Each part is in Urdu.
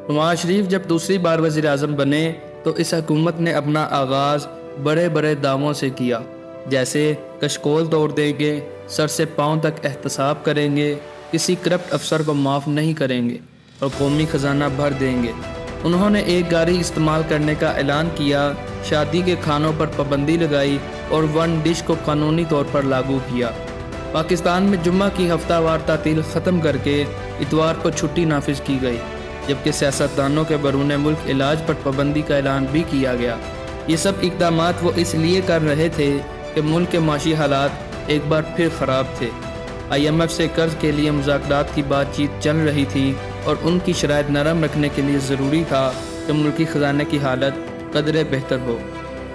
نواز شریف جب دوسری بار وزیر اعظم بنے تو اس حکومت نے اپنا آغاز بڑے بڑے دعووں سے کیا، جیسے کشکول توڑ دیں گے، سر سے پاؤں تک احتساب کریں گے، کسی کرپٹ افسر کو معاف نہیں کریں گے اور قومی خزانہ بھر دیں گے۔ انہوں نے ایک گاڑی استعمال کرنے کا اعلان کیا، شادی کے کھانوں پر پابندی لگائی اور ون ڈش کو قانونی طور پر لاگو کیا۔ پاکستان میں جمعہ کی ہفتہ وار تعطیل ختم کر کے اتوار کو چھٹی نافذ کی گئی، جبکہ سیاستدانوں کے بیرون ملک علاج پر پابندی کا اعلان بھی کیا گیا۔ یہ سب اقدامات وہ اس لیے کر رہے تھے کہ ملک کے معاشی حالات ایک بار پھر خراب تھے۔ IMF سے قرض کے لیے مذاکرات کی بات چیت چل رہی تھی اور ان کی شرائط نرم رکھنے کے لیے ضروری تھا کہ ملکی خزانے کی حالت قدرے بہتر ہو۔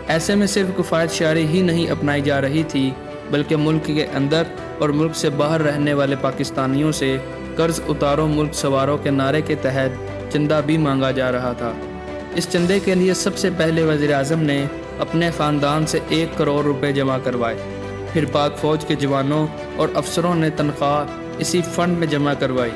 ایسے میں صرف کفایت شعاری ہی نہیں اپنائی جا رہی تھی، بلکہ ملک کے اندر اور ملک سے باہر رہنے والے پاکستانیوں سے قرض اتارو ملک سوارو کے نعرے کے تحت چندہ بھی مانگا جا رہا تھا۔ اس چندے کے لیے سب سے پہلے وزیر اعظم نے اپنے خاندان سے 1 کروڑ روپے جمع کروائے، پھر پاک فوج کے جوانوں اور افسروں نے تنخواہ اسی فنڈ میں جمع کروائی۔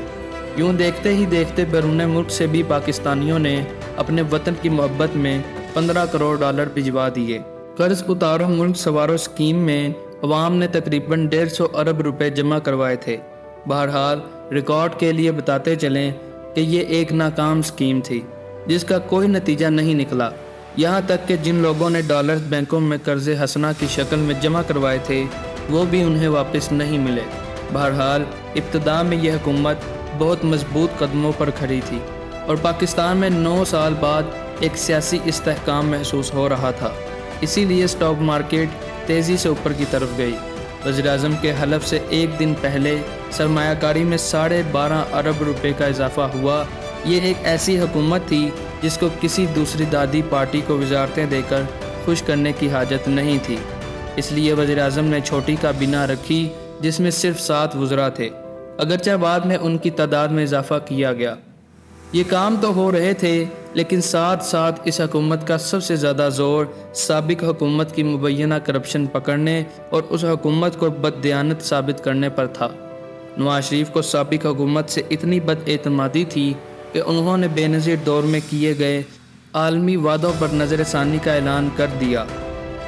یوں دیکھتے ہی دیکھتے بیرون ملک سے بھی پاکستانیوں نے اپنے وطن کی محبت میں 15 کروڑ ڈالر بھجوا دیے۔ قرض اتارو ملک سوارو اسکیم میں عوام نے تقریباً 150 ارب روپے جمع کروائے تھے۔ بہرحال ریکارڈ کے لیے بتاتے چلیں کہ یہ ایک ناکام اسکیم تھی جس کا کوئی نتیجہ نہیں نکلا، یہاں تک کہ جن لوگوں نے ڈالرز بینکوں میں قرض حسنہ کی شکل میں جمع کروائے تھے وہ بھی انہیں واپس نہیں ملے۔ بہرحال ابتدا میں یہ حکومت بہت مضبوط قدموں پر کھڑی تھی اور پاکستان میں 9 سال بعد ایک سیاسی استحکام محسوس ہو رہا تھا، اسی لیے اسٹاک مارکیٹ تیزی سے اوپر کی طرف گئی۔ وزیر اعظم کے حلف سے ایک دن پہلے سرمایہ کاری میں 12.5 ارب روپے کا اضافہ ہوا۔ یہ ایک ایسی حکومت تھی جس کو کسی دوسری دادی پارٹی کو وزارتیں دے کر خوش کرنے کی حاجت نہیں تھی، اس لیے وزیر اعظم نے چھوٹی کابینہ رکھی جس میں صرف 7 وزراء تھے، اگرچہ بعد میں ان کی تعداد میں اضافہ کیا گیا۔ یہ کام تو ہو رہے تھے لیکن ساتھ ساتھ اس حکومت کا سب سے زیادہ زور سابق حکومت کی مبینہ کرپشن پکڑنے اور اس حکومت کو بددیانت ثابت کرنے پر تھا۔ نواز شریف کو سابق حکومت سے اتنی بد اعتمادی تھی کہ انہوں نے بے نظیر دور میں کیے گئے عالمی وعدوں پر نظر ثانی کا اعلان کر دیا۔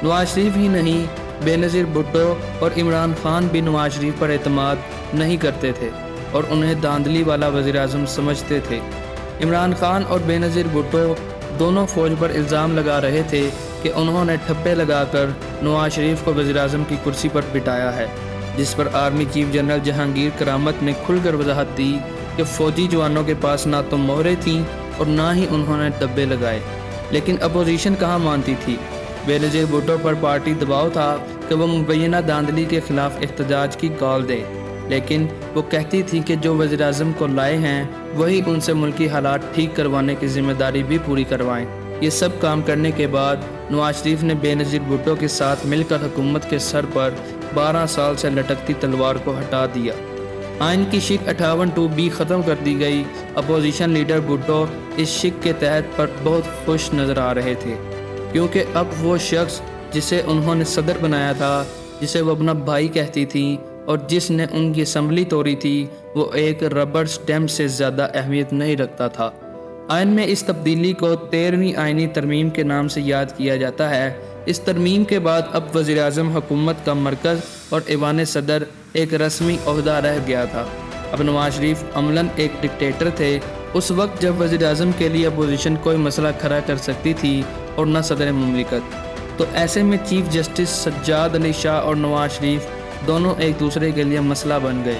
نواز شریف ہی نہیں، بے نظیر بھٹو اور عمران خان بھی نواز شریف پر اعتماد نہیں کرتے تھے اور انہیں دھاندلی والا وزیر اعظم سمجھتے تھے۔ عمران خان اور بے نظیر بھٹو دونوں فوج پر الزام لگا رہے تھے کہ انہوں نے ٹھپے لگا کر نواز شریف کو وزیر اعظم کی کرسی پر بٹھایا ہے، جس پر آرمی چیف جنرل جہانگیر کرامت نے کھل کر وضاحت دی کہ فوجی جوانوں کے پاس نہ تو مہریں تھیں اور نہ ہی انہوں نے ڈبے لگائے، لیکن اپوزیشن کہاں مانتی تھی۔ بے نظیر بھٹو پر پارٹی دباؤ تھا کہ وہ مبینہ دھاندلی کے خلاف احتجاج کی کال دے، لیکن وہ کہتی تھی کہ جو وزیر اعظم کو لائے ہیں وہی ان سے ملکی حالات ٹھیک کروانے کی ذمہ داری بھی پوری کروائیں۔ یہ سب کام کرنے کے بعد نواز شریف نے بے نظیر بھٹو کے ساتھ مل کر حکومت کے سر پر 12 سال سے لٹکتی تلوار کو ہٹا دیا۔ آئین کی شک 58(2)B ختم کر دی گئی۔ اپوزیشن لیڈر بھٹو اس شک کے تحت پر بہت خوش نظر آ رہے تھے، کیونکہ اب وہ شخص جسے انہوں نے صدر بنایا تھا، جسے وہ اپنا بھائی کہتی تھی اور جس نے ان کی اسمبلی توڑی تھی، وہ ایک ربڑ سٹیمپ سے زیادہ اہمیت نہیں رکھتا تھا۔ آئین میں اس تبدیلی کو 13ویں آئینی ترمیم کے نام سے یاد کیا جاتا ہے۔ اس ترمیم کے بعد اب وزیر اعظم حکومت کا مرکز اور ایوان صدر ایک رسمی عہدہ رہ گیا تھا۔ اب نواز شریف عملاً ایک ڈکٹیٹر تھے۔ اس وقت جب وزیر اعظم کے لیے اپوزیشن کوئی مسئلہ کھڑا کر سکتی تھی اور نہ صدر مملکت، تو ایسے میں چیف جسٹس سجاد علی شاہ اور نواز شریف دونوں ایک دوسرے کے لیے مسئلہ بن گئے۔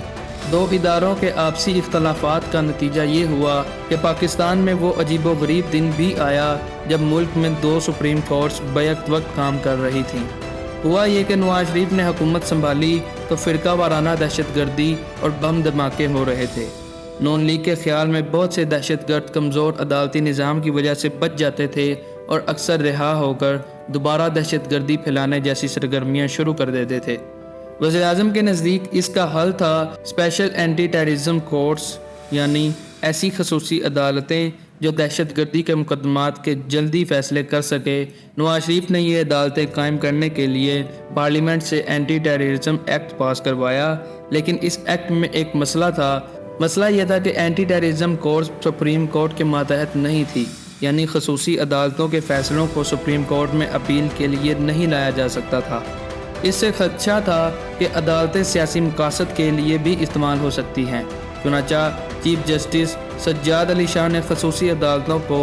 دو اداروں کے آپسی اختلافات کا نتیجہ یہ ہوا کہ پاکستان میں وہ عجیب و غریب دن بھی آیا جب ملک میں 2 سپریم کورٹس بیک وقت کام کر رہی تھیں۔ ہوا یہ کہ نواز شریف نے حکومت سنبھالی تو فرقہ وارانہ دہشت گردی اور بم دھماکے ہو رہے تھے۔ نون لیگ کے خیال میں بہت سے دہشت گرد کمزور عدالتی نظام کی وجہ سے بچ جاتے تھے اور اکثر رہا ہو کر دوبارہ دہشت گردی پھیلانے جیسی سرگرمیاں شروع کر دیتے تھے۔ وزیر اعظم کے نزدیک اس کا حل تھا اسپیشل اینٹی ٹیررزم کورٹس، یعنی ایسی خصوصی عدالتیں جو دہشت گردی کے مقدمات کے جلدی فیصلے کر سکے۔ نواز شریف نے یہ عدالتیں قائم کرنے کے لیے پارلیمنٹ سے اینٹی ٹیررزم ایکٹ پاس کروایا، لیکن اس ایکٹ میں ایک مسئلہ تھا۔ مسئلہ یہ تھا کہ anti terrorism course supreme court کے ماتحت نہیں تھی، یعنی خصوصی عدالتوں کے فیصلوں کو سپریم کورٹ میں اپیل کے لیے نہیں لایا جا سکتا تھا۔ اس سے خدشہ تھا کہ عدالتیں سیاسی مقاصد کے لیے بھی استعمال ہو سکتی ہیں۔ چنانچہ چیف جسٹس سجاد علی شاہ نے خصوصی عدالتوں کو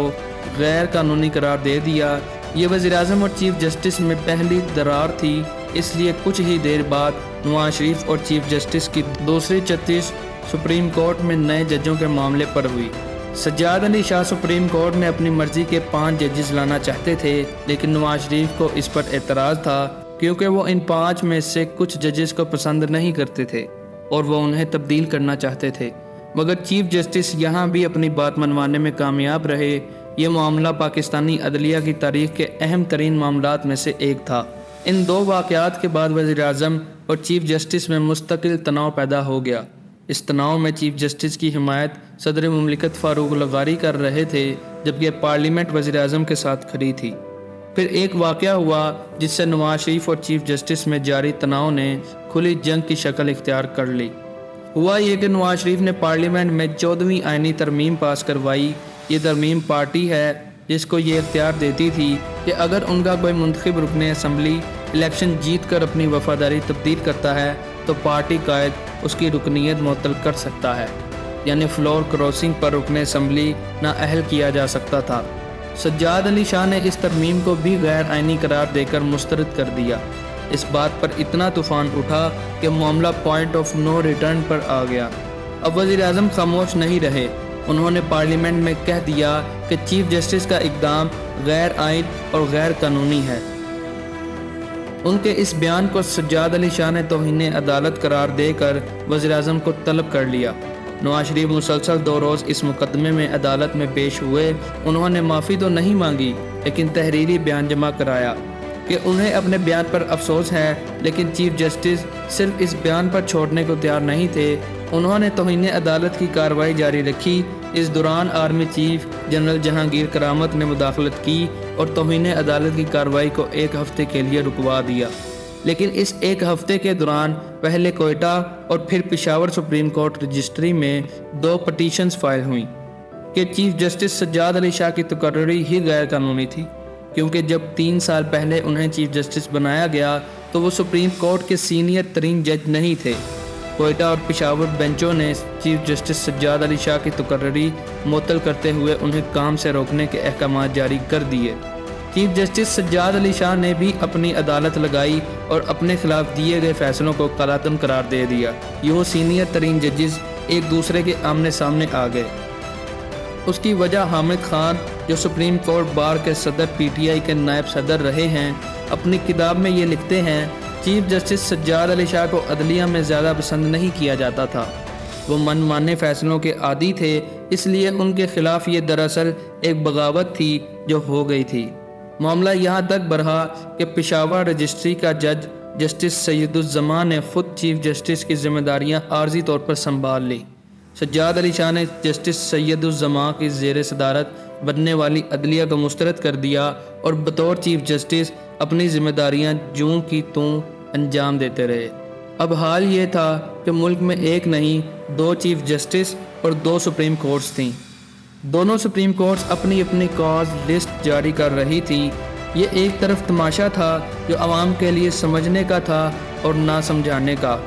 غیر قانونی قرار دے دیا۔ یہ وزیر اعظم اور چیف جسٹس میں پہلی درار تھی، اس لیے کچھ ہی دیر بعد نواز شریف اور چیف جسٹس کی دوسری 36 سپریم کورٹ میں نئے ججوں کے معاملے پر ہوئی۔ سجاد علی شاہ سپریم کورٹ میں اپنی مرضی کے 5 ججز لانا چاہتے تھے، لیکن نواز شریف کو اس پر اعتراض تھا کیونکہ وہ ان 5 میں سے کچھ ججز کو پسند نہیں کرتے تھے اور وہ انہیں تبدیل کرنا چاہتے تھے، مگر چیف جسٹس یہاں بھی اپنی بات منوانے میں کامیاب رہے۔ یہ معاملہ پاکستانی عدلیہ کی تاریخ کے اہم ترین معاملات میں سے ایک تھا۔ ان 2 واقعات کے بعد وزیر اعظم اور چیف جسٹس میں مستقل تناؤ پیدا ہو گیا۔ اس تناؤ میں چیف جسٹس کی حمایت صدر مملکت فاروق لغاری کر رہے تھے، جبکہ پارلیمنٹ وزیر اعظم کے ساتھ کھڑی تھی۔ پھر ایک واقعہ ہوا جس سے نواز شریف اور چیف جسٹس میں جاری تناؤ نے کھلی جنگ کی شکل اختیار کر لی۔ ہوا یہ کہ نواز شریف نے پارلیمنٹ میں 14ویں آئینی ترمیم پاس کروائی۔ یہ ترمیم پارٹی ہے جس کو یہ اختیار دیتی تھی کہ اگر ان کا کوئی منتخب رکن اسمبلی الیکشن جیت کر اپنی وفاداری تبدیل کرتا ہے تو پارٹی قائد اس کی رکنیت معطل کر سکتا ہے، یعنی فلور کراسنگ پر رکن اسمبلی نااہل کیا جا سکتا تھا۔ سجاد علی شاہ نے اس ترمیم کو بھی غیر آئینی قرار دے کر مسترد کر دیا۔ اس بات پر اتنا طوفان اٹھا کہ معاملہ پوائنٹ آف نو ریٹرن پر آ گیا۔ اب وزیر اعظم خاموش نہیں رہے، انہوں نے پارلیمنٹ میں کہہ دیا کہ چیف جسٹس کا اقدام غیر آئین اور غیر قانونی ہے۔ ان کے اس بیان کو سجاد علی شاہ نے توہین عدالت قرار دے کر وزیر اعظم کو طلب کر لیا۔ نواز شریف مسلسل 2 روز اس مقدمے میں عدالت میں پیش ہوئے۔ انہوں نے معافی تو نہیں مانگی، لیکن تحریری بیان جمع کرایا کہ انہیں اپنے بیان پر افسوس ہے، لیکن چیف جسٹس صرف اس بیان پر چھوڑنے کو تیار نہیں تھے۔ انہوں نے توہین عدالت کی کارروائی جاری رکھی۔ اس دوران آرمی چیف جنرل جہانگیر کرامت نے مداخلت کی اور توہین عدالت کی کارروائی کو 1 ہفتے کے لیے رکوا دیا۔ لیکن اس 1 ہفتے کے دوران پہلے کوئٹہ اور پھر پشاور سپریم کورٹ رجسٹری میں 2 پٹیشنز فائل ہوئیں کہ چیف جسٹس سجاد علی شاہ کی تقرری ہی غیر قانونی تھی، کیونکہ جب 3 سال پہلے انہیں چیف جسٹس بنایا گیا تو وہ سپریم کورٹ کے سینئر ترین جج نہیں تھے۔ کوئٹہ اور پشاور بینچوں نے چیف جسٹس سجاد علی شاہ کی تقرری معطل کرتے ہوئے انہیں کام سے روکنے کے احکامات جاری کر دیے۔ چیف جسٹس سجاد علی شاہ نے بھی اپنی عدالت لگائی اور اپنے خلاف دیے گئے فیصلوں کو قلعتم قرار دے دیا۔ یوں سینئر ترین ججز ایک دوسرے کے آمنے سامنے آ گئے۔ اس کی وجہ حامد خان، جو سپریم کورٹ بار کے صدر PTI کے نائب صدر رہے ہیں، اپنی کتاب میں یہ لکھتے ہیں: چیف جسٹس سجاد علی شاہ کو عدلیہ میں زیادہ پسند نہیں کیا جاتا تھا۔ وہ من مانے فیصلوں کے عادی تھے، اس لیے ان کے خلاف یہ دراصل ایک بغاوت تھی جو ہو گئی تھی۔ معاملہ یہاں تک بڑھا کہ پشاور رجسٹری کا جج جسٹس سید الزمان نے خود چیف جسٹس کی ذمہ داریاں عارضی طور پر سنبھال لی۔ سجاد علی شاہ نے جسٹس سید الزمان کی زیر صدارت بننے والی عدلیہ کو مسترد کر دیا اور بطور چیف جسٹس اپنی ذمہ داریاں جوں کی توں انجام دیتے رہے۔ اب حال یہ تھا کہ ملک میں ایک نہیں 2 چیف جسٹس اور 2 سپریم کورٹس تھیں۔ دونوں سپریم کورٹس اپنی اپنی کاز لسٹ جاری کر رہی تھی۔ یہ ایک طرف تماشا تھا جو عوام کے لیے سمجھنے کا تھا اور نہ سمجھانے کا۔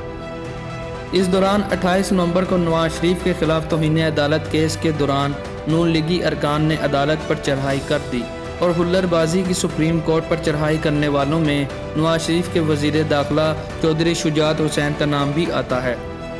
اس دوران 28 نومبر کو نواز شریف کے خلاف توہین عدالت کیس کے دوران نون لیگی ارکان نے عدالت پر چڑھائی کر دی اور ہلر بازی کی سپریم کورٹ پر چڑھائی کرنے والوں میں نواز شریف کے وزیر داخلہ چودھری شجاعت حسین کا نام بھی آتا ہے۔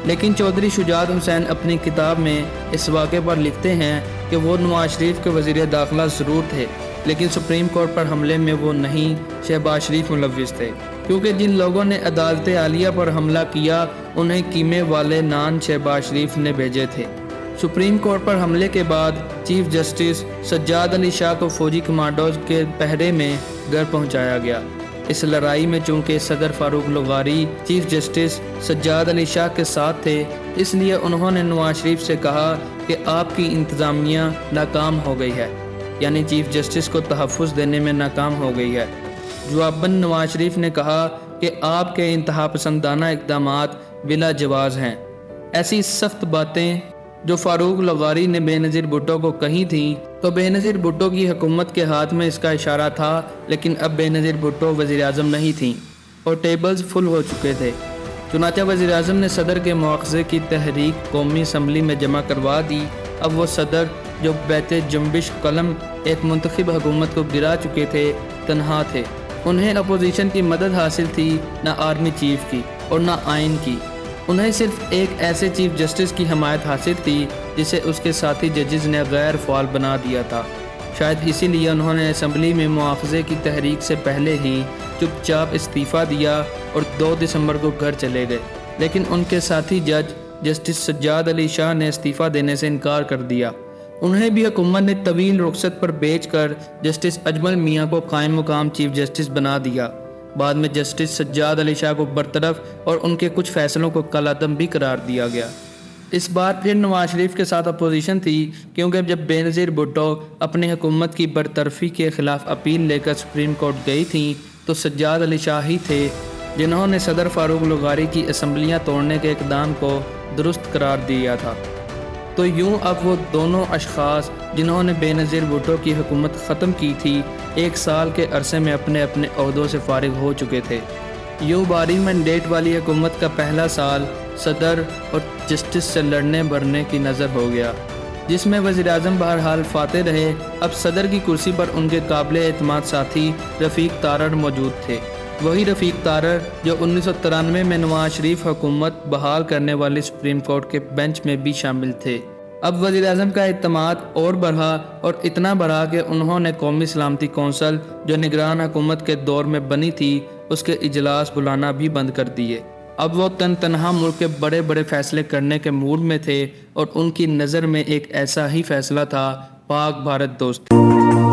لیکن چودھری شجاعت حسین اپنی کتاب میں اس واقعے پر لکھتے ہیں کہ وہ نواز شریف کے وزیر داخلہ ضرور تھے، لیکن سپریم کورٹ پر حملے میں وہ نہیں، شہباز شریف ملوث تھے، کیونکہ جن لوگوں نے عدالت عالیہ پر حملہ کیا انہیں کیمے والے نان شہباز شریف نے بھیجے تھے۔ سپریم کورٹ پر حملے کے بعد چیف جسٹس سجاد علی شاہ کو فوجی کمانڈوز کے پہرے میں گھر پہنچایا گیا۔ اس لڑائی میں چونکہ صدر فاروق لغاری چیف جسٹس سجاد علی شاہ کے ساتھ تھے، اس لیے انہوں نے نواز شریف سے کہا کہ آپ کی انتظامیہ ناکام ہو گئی ہے، یعنی چیف جسٹس کو تحفظ دینے میں ناکام ہو گئی ہے۔ جواباً نواز شریف نے کہا کہ آپ کے انتہا پسندانہ اقدامات بلا جواز ہیں۔ ایسی سخت باتیں جو فاروق لغاری نے بے نظیر بھٹو کو کہی تھیں، تو بے نظیر بھٹو کی حکومت کے ہاتھ میں اس کا اشارہ تھا، لیکن اب بے نظیر بھٹو وزیر اعظم نہیں تھیں اور ٹیبلز فل ہو چکے تھے۔ چنانچہ وزیر اعظم نے صدر کے مواخذے کی تحریک قومی اسمبلی میں جمع کروا دی۔ اب وہ صدر جو بیت جنبش قلم ایک منتخب حکومت کو گرا چکے تھے، تنہا تھے۔ انہیں اپوزیشن کی مدد حاصل تھی، نہ آرمی چیف کی اور نہ آئین کی۔ انہیں صرف ایک ایسے چیف جسٹس کی حمایت حاصل تھی جسے اس کے ساتھی ججز نے غیر فعال بنا دیا تھا۔ شاید اسی لیے انہوں نے اسمبلی میں مواخذے کی تحریک سے پہلے ہی چپ چاپ استعفیٰ دیا اور 2 دسمبر کو گھر چلے گئے، لیکن ان کے ساتھی جج جسٹس سجاد علی شاہ نے استعفیٰ دینے سے انکار کر دیا۔ انہیں بھی حکومت نے طویل رخصت پر بیچ کر جسٹس اجمل میاں کو قائم مقام چیف جسٹس بنا دیا۔ بعد میں جسٹس سجاد علی شاہ کو برطرف اور ان کے کچھ فیصلوں کو کالعدم بھی قرار دیا گیا۔ اس بار پھر نواز شریف کے ساتھ اپوزیشن تھی، کیونکہ جب بے نظیر بھٹو اپنی حکومت کی برطرفی کے خلاف اپیل لے کر سپریم کورٹ گئی تھیں تو سجاد علی شاہ ہی تھے جنہوں نے صدر فاروق لغاری کی اسمبلیاں توڑنے کے اقدام کو درست قرار دیا تھا۔ تو یوں اب وہ دونوں اشخاص جنہوں نے بے نظیر بھٹو کی حکومت ختم کی تھی، 1 سال کے عرصے میں اپنے اپنے عہدوں سے فارغ ہو چکے تھے۔ یوں 12 مینڈیٹ والی حکومت کا پہلا سال صدر اور جسٹس سے لڑنے بھرنے کی نظر ہو گیا، جس میں وزیر اعظم بہرحال فاتح رہے۔ اب صدر کی کرسی پر ان کے قابل اعتماد ساتھی رفیق تارڑ موجود تھے، وہی رفیق تارڑ جو 1993 میں نواز شریف حکومت بحال کرنے والی سپریم کورٹ کے بینچ میں بھی شامل تھے۔ اب وزیر اعظم کا اعتماد اور بڑھا، اور اتنا بڑھا کہ انہوں نے قومی سلامتی کونسل جو نگران حکومت کے دور میں بنی تھی، اس کے اجلاس بلانا بھی بند کر دیے۔ اب وہ تنہا ملک کے بڑے بڑے فیصلے کرنے کے موڈ میں تھے، اور ان کی نظر میں ایک ایسا ہی فیصلہ تھا پاک بھارت دوستی۔